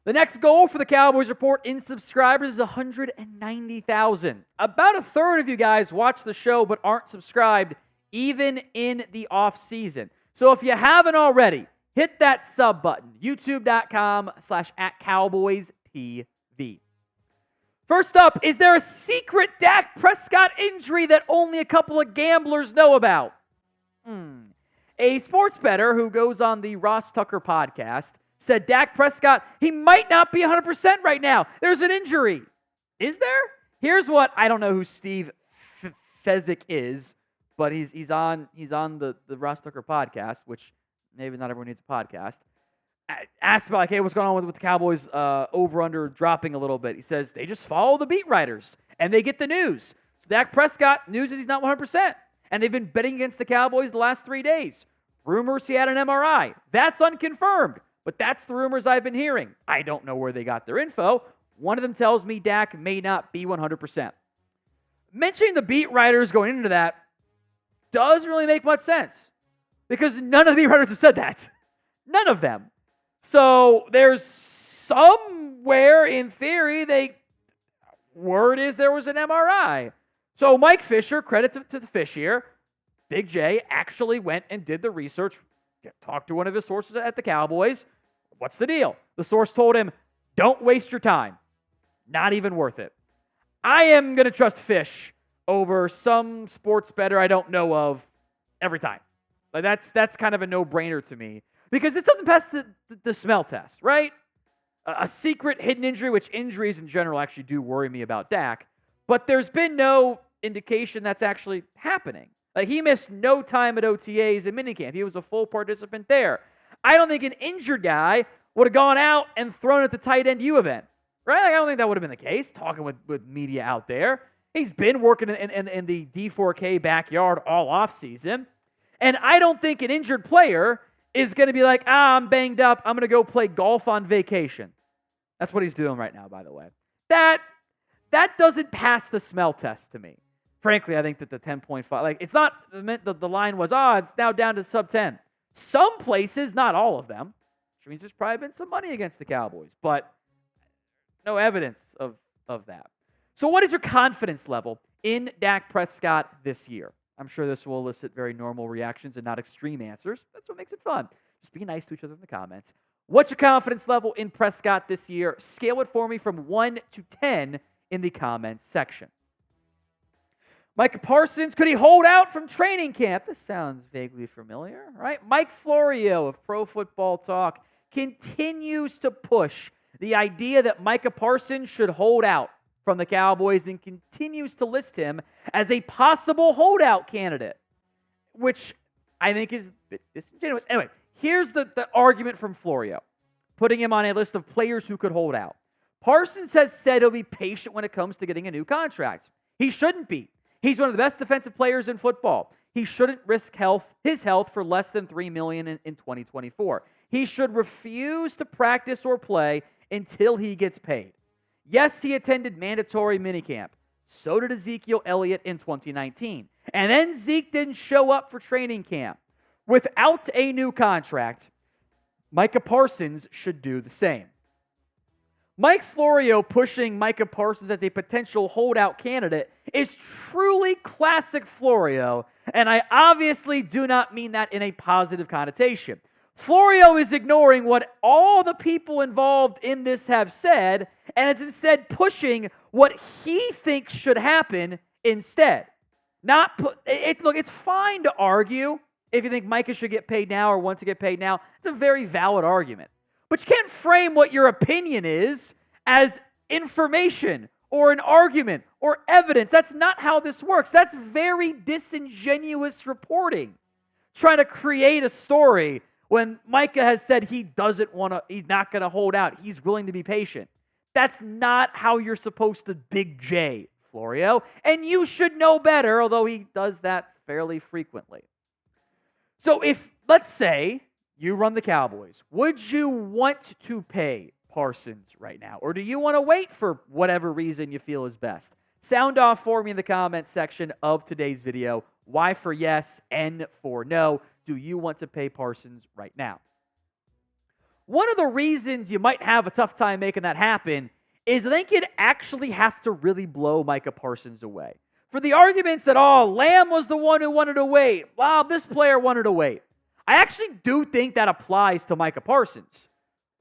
The next goal for the Cowboys Report in subscribers is 190,000. About a third of you guys watch the show but aren't subscribed even in the off season. So if you haven't already, hit that sub button, youtube.com/@CowboysTV. First up, is there a secret Dak Prescott injury that only a couple of gamblers know about? A sports bettor who goes on the Ross Tucker podcast said Dak Prescott, he might not be 100% right now. There's an injury. Is there? Here's what, I don't know who Steve Fezzik is, but he's on the Ross Tucker podcast, which maybe not everyone needs a podcast. Asked about, hey, what's going on with the Cowboys over-under dropping a little bit. He says they just follow the beat writers, and they get the news. So Dak Prescott, news is he's not 100%. And they've been betting against the Cowboys the last 3 days. Rumors he had an MRI. That's unconfirmed, but that's the rumors I've been hearing. I don't know where they got their info. One of them tells me Dak may not be 100%. Mentioning the beat writers going into that doesn't really make much sense because none of the beat writers have said that. None of them. So there's somewhere in theory word is there was an MRI. So Mike Fisher, credit to the Fish here, Big J actually went and did the research, talked to one of his sources at the Cowboys. What's the deal? The source told him, don't waste your time. Not even worth it. I am going to trust Fish over some sports bettor I don't know of every time. Like that's kind of a no-brainer to me because this doesn't pass the smell test, right? A secret hidden injury, which injuries in general actually do worry me about Dak, but there's been no indication that's actually happening. Like he missed no time at OTAs and minicamp. He was a full participant there. I don't think an injured guy would have gone out and thrown at the tight end U event, right? Like, I don't think that would have been the case, talking with media out there. He's been working in the D4K backyard all offseason. And I don't think an injured player is going to be like, I'm banged up, I'm going to go play golf on vacation. That's what he's doing right now, by the way. That doesn't pass the smell test to me. Frankly, I think that the 10.5, like it's not meant that the line was, it's now down to sub 10. Some places, not all of them, which means there's probably been some money against the Cowboys, but no evidence of that. So what is your confidence level in Dak Prescott this year? I'm sure this will elicit very normal reactions and not extreme answers. That's what makes it fun. Just be nice to each other in the comments. What's your confidence level in Prescott this year? Scale it for me from 1 to 10 in the comments section. Micah Parsons, could he hold out from training camp? This sounds vaguely familiar, right? Mike Florio of Pro Football Talk continues to push the idea that Micah Parsons should hold out from the Cowboys and continues to list him as a possible holdout candidate, which I think is a bit disingenuous. Anyway, here's the argument from Florio, putting him on a list of players who could hold out. Parsons has said he'll be patient when it comes to getting a new contract. He shouldn't be. He's one of the best defensive players in football. He shouldn't risk his health for less than $3 million in 2024. He should refuse to practice or play until he gets paid. Yes, he attended mandatory minicamp. So did Ezekiel Elliott in 2019. And then Zeke didn't show up for training camp. Without a new contract, Micah Parsons should do the same. Mike Florio pushing Micah Parsons as a potential holdout candidate is truly classic Florio, and I obviously do not mean that in a positive connotation. Florio is ignoring what all the people involved in this have said, and is instead pushing what he thinks should happen instead. Look, it's fine to argue if you think Micah should get paid now or want to get paid now. It's a very valid argument. But you can't frame what your opinion is as information or an argument or evidence. That's not how this works. That's very disingenuous reporting. Trying to create a story when Micah has said he's not going to hold out. He's willing to be patient. That's not how you're supposed to Big J, Florio. And you should know better, although he does that fairly frequently. So if, let's say, you run the Cowboys, would you want to pay Parsons right now? Or do you want to wait for whatever reason you feel is best? Sound off for me in the comments section of today's video. Y for yes, N for no. Do you want to pay Parsons right now? one of the reasons you might have a tough time making that happen is I think you'd actually have to really blow Micah Parsons away. For the arguments that, Lamb was the one who wanted to wait, this player wanted to wait. I actually do think that applies to Micah Parsons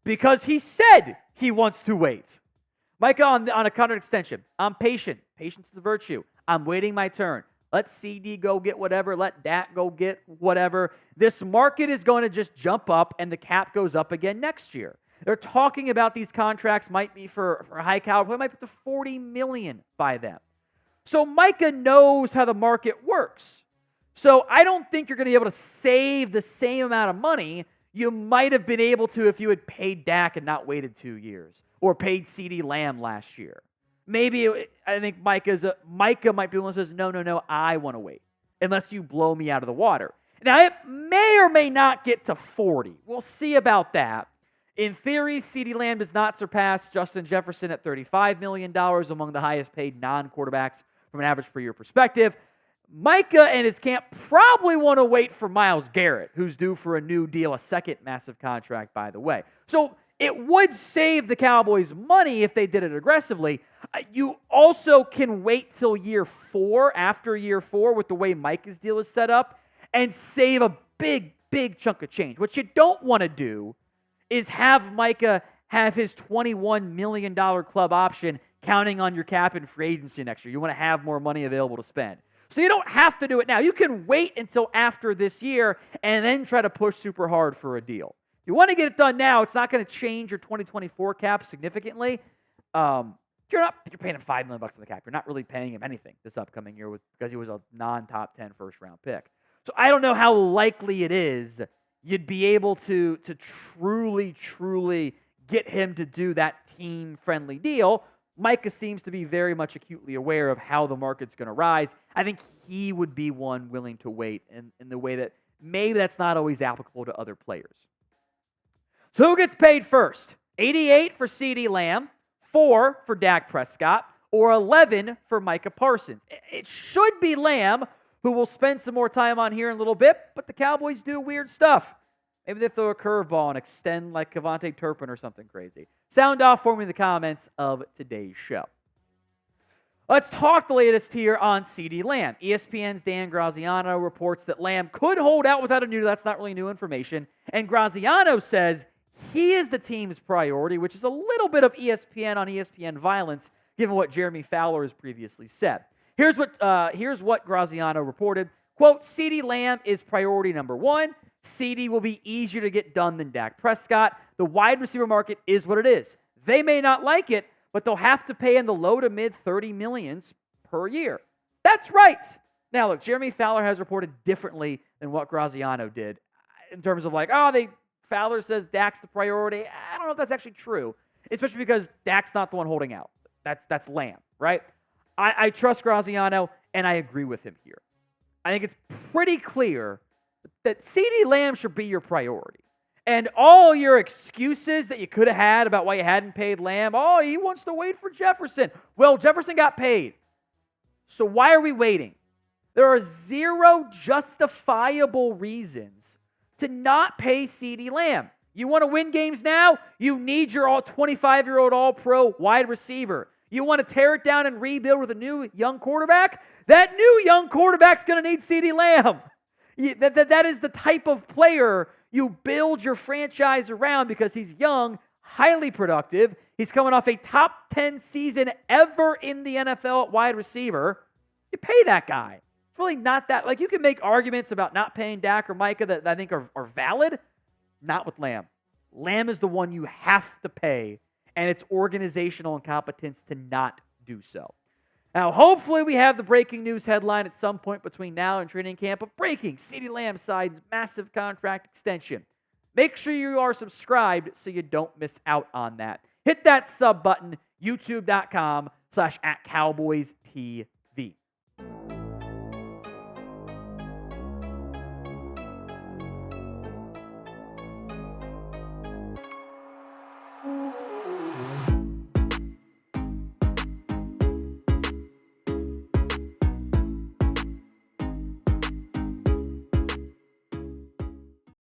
because he said he wants to wait. Micah on a contract extension, I'm patient. Patience is a virtue. I'm waiting my turn. Let CeeDee go get whatever. Let Dak go get whatever. This market is going to just jump up and the cap goes up again next year. They're talking about these contracts might be for high caliber, might be to $40 million by them. So Micah knows how the market works. So I don't think you're going to be able to save the same amount of money you might have been able to if you had paid Dak and not waited 2 years, or paid CeeDee Lamb last year. Maybe I think Micah might be one who says, no, I want to wait, unless you blow me out of the water. Now, it may or may not get to 40. We'll see about that. In theory, CeeDee Lamb does not surpass Justin Jefferson at $35 million, among the highest paid non-quarterbacks from an average per year perspective. Micah and his camp probably want to wait for Myles Garrett, who's due for a new deal, a second massive contract, by the way. So it would save the Cowboys money if they did it aggressively. You also can wait till year 4, after year 4, with the way Micah's deal is set up, and save a big, big chunk of change. What you don't want to do is have Micah have his $21 million club option counting on your cap and free agency next year. You want to have more money available to spend. So you don't have to do it now. You can wait until after this year and then try to push super hard for a deal. If you want to get it done now, it's not going to change your 2024 cap significantly. You're paying him $5 million on the cap. You're not really paying him anything this upcoming year because he was a non-top 10 first-round pick. So I don't know how likely it is you'd be able to truly get him to do that team-friendly deal. Micah seems to be very much acutely aware of how the market's going to rise. I think he would be one willing to wait in the way that maybe that's not always applicable to other players. So who gets paid first? 88 for CeeDee Lamb, 4 for Dak Prescott, or 11 for Micah Parsons. It should be Lamb, who we'll spend some more time on here in a little bit, but the Cowboys do weird stuff. Maybe they throw a curveball and extend like Kevontae Turpin or something crazy. Sound off for me in the comments of today's show. Let's talk the latest here on CeeDee Lamb. ESPN's Dan Graziano reports that Lamb could hold out without a new deal. That's not really new information. And Graziano says he is the team's priority, which is a little bit of ESPN on ESPN violence, given what Jeremy Fowler has previously said. Here's what Graziano reported. Quote, CeeDee Lamb is priority number 1. CeeDee will be easier to get done than Dak Prescott. The wide receiver market is what it is. They may not like it, but they'll have to pay in the low to mid 30 millions per year. That's right. Now, look, Jeremy Fowler has reported differently than what Graziano did in terms of Fowler says Dak's the priority. I don't know if that's actually true, especially because Dak's not the one holding out. That's Lamb, right? I trust Graziano, and I agree with him here. I think it's pretty clear that CeeDee Lamb should be your priority. And all your excuses that you could have had about why you hadn't paid Lamb, he wants to wait for Jefferson. Well, Jefferson got paid. So why are we waiting? There are 0 justifiable reasons to not pay CeeDee Lamb. You want to win games now? You need your 25-year-old all-pro wide receiver. You want to tear it down and rebuild with a new young quarterback? That new young quarterback's going to need CeeDee Lamb. That is the type of player you build your franchise around because he's young, highly productive. He's coming off a top 10 season ever in the NFL at wide receiver. You pay that guy. It's really not that. You can make arguments about not paying Dak or Micah that I think are valid. Not with Lamb. Lamb is the one you have to pay, and it's organizational incompetence to not do so. Now, hopefully we have the breaking news headline at some point between now and training camp of breaking. CeeDee Lamb signs massive contract extension. Make sure you are subscribed so you don't miss out on that. Hit that sub button, youtube.com/@CowboysTV.